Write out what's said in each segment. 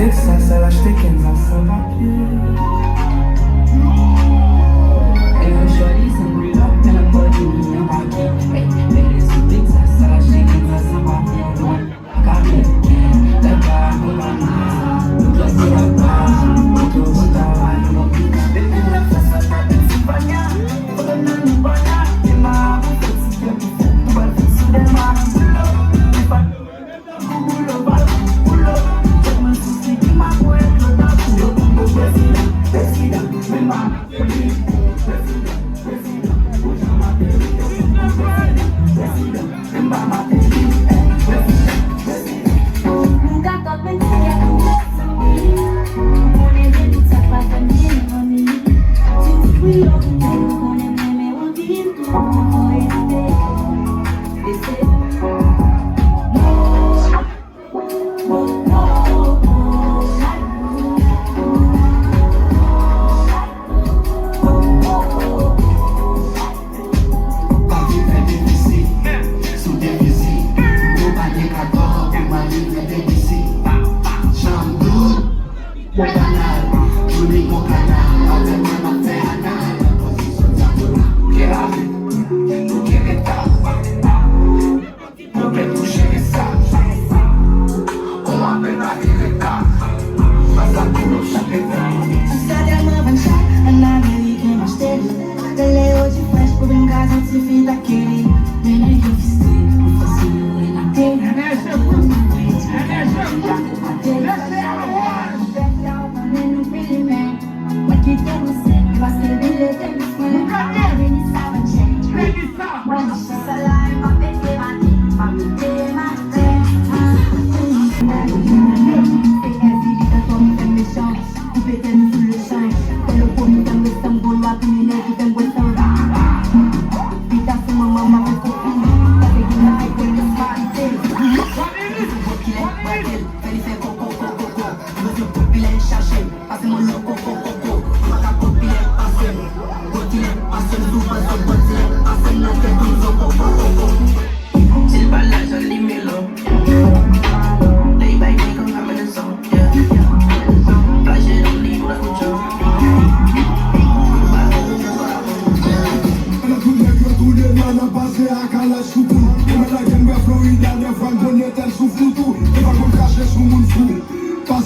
Texas, ela acha que Kansas, ela chora e sangrou, ela pode me abater. Mereço Texas, ela chega.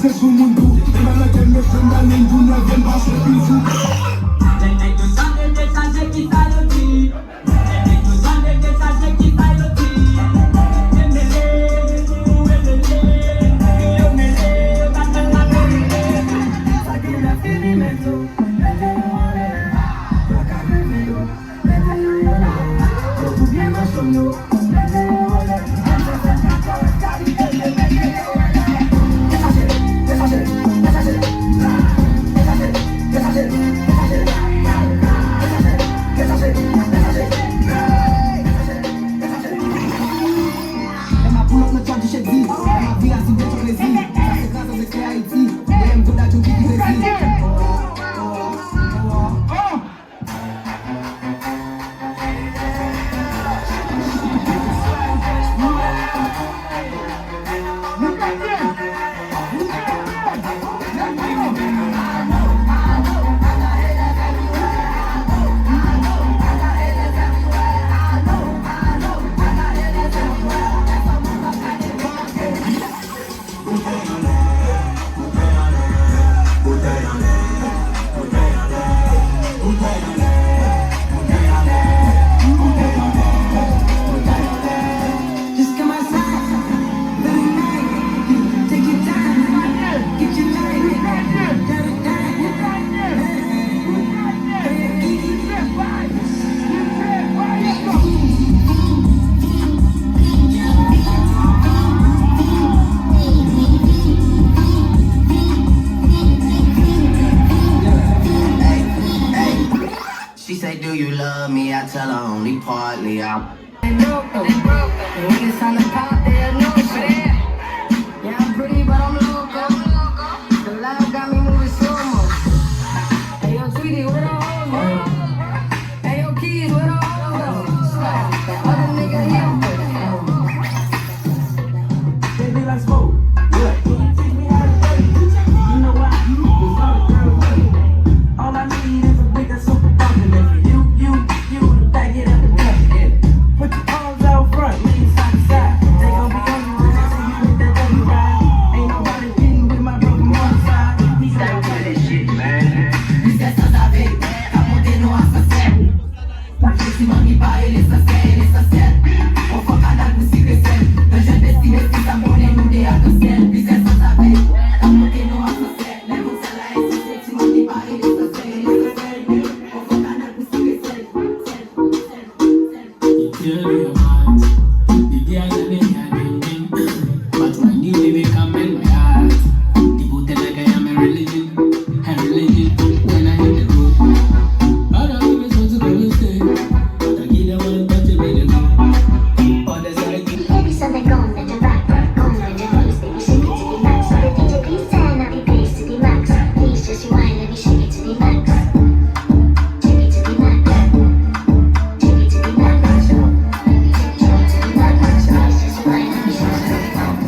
sucesso no mundo. Ela quer me ofender, nem do navio embaixo do piso. She say, do you love me? I tell her only partly. I'm When it's time to pop, they'll know so. Yeah, I'm pretty, but I'm loco. The love got me moving slow-mo. Hey, yo, Tweety, where the hoes go? Hey, yo, Keys, where the hoes go? That other nigga, he don't put it. They be like smoke. What? Can you teach me how to play? You know why? Cause all the girls wait. All I need is a bigger super fucking nigga. You, to back it up and cut it. Put your arms out front, lean side to side. They gon' be on you when they see you with that double ride. Ain't nobody getting with my broken motorcycle. He said, don't do that shit, man. Isso é só saber, a poder no assassino. Porque se manipular, ele está certo. Fofocada com se crescendo. Eu já desci nesse sabor, nem não dei a cancela. Isso é só saber, a poder no assassino. Leva o celular, esse jeito, se manipular, ele está certo. Fofocada com se crescendo. But when you baby come in my heart, the boot like I am a religion. When I hit the road, I don't even supposed to go to stay. But I give them one touch to make it go. Other side, Every Sunday gone at the rapper, gone at the host, baby shake it to the max. So the DJ please turn up the bass to the max. Please just rewind, let me shake it to the max. Shake it to the max. Shake it to the max. Shake it to the max. Please just rewind, let me shake it to the max.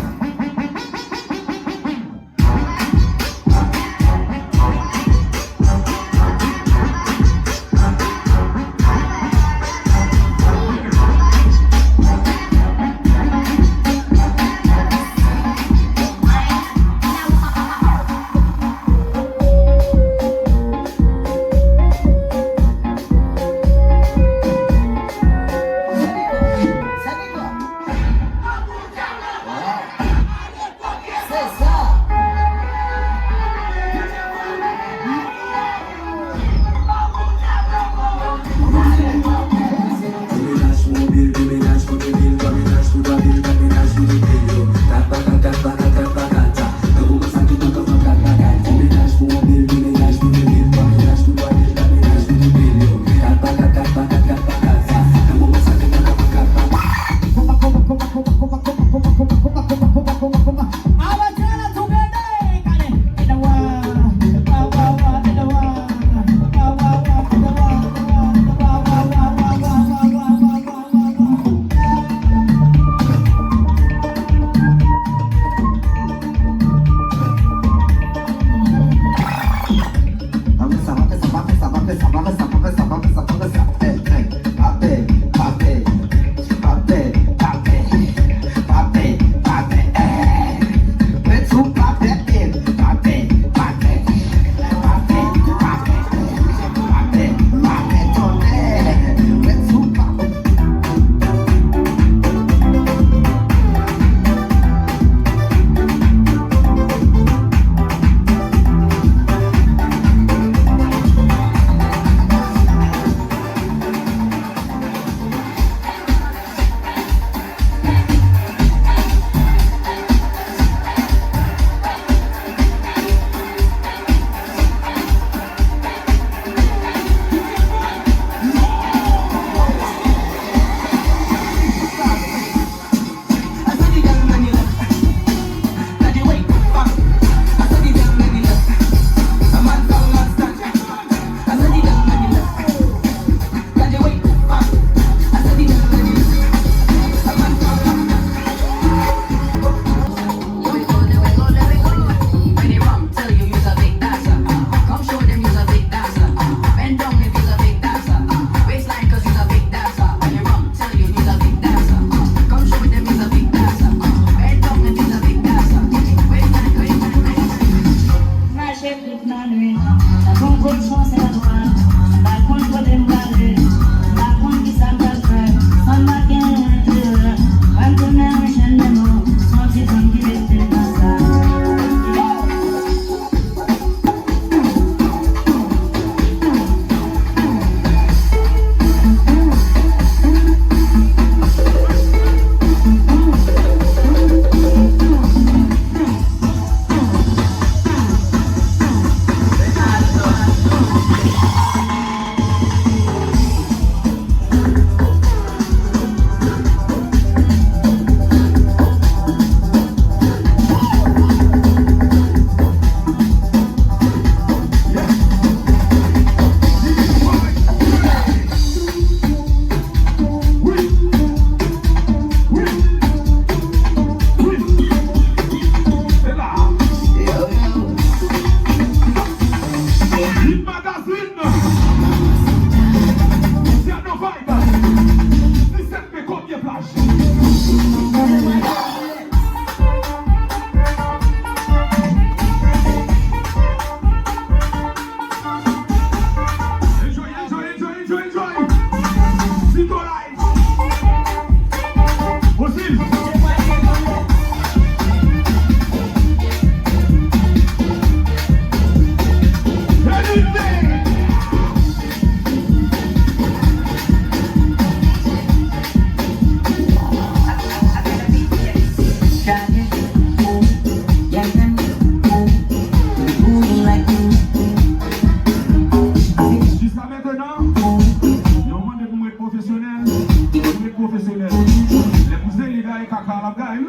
bagaille.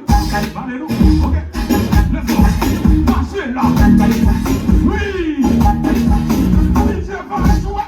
Allez-nous. Ok. Let's go. Marchez là. Oui. DJ va jouer.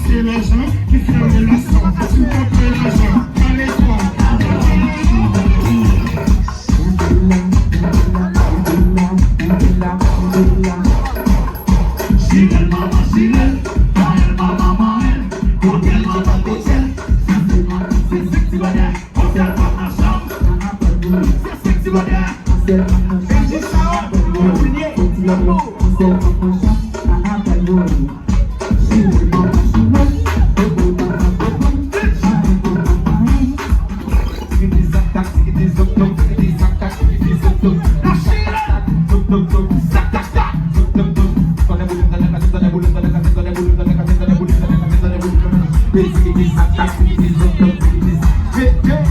C'est l'argent qui fait la relation. Tu comprends l'argent, allez toi. Chilel, mama, chilel. Mael, mama, mael. Hotel, mama, hotel. C'est sexy, badin. Hotel, mama, chambre. C'est sexy, badin. Et j'ai ça, This is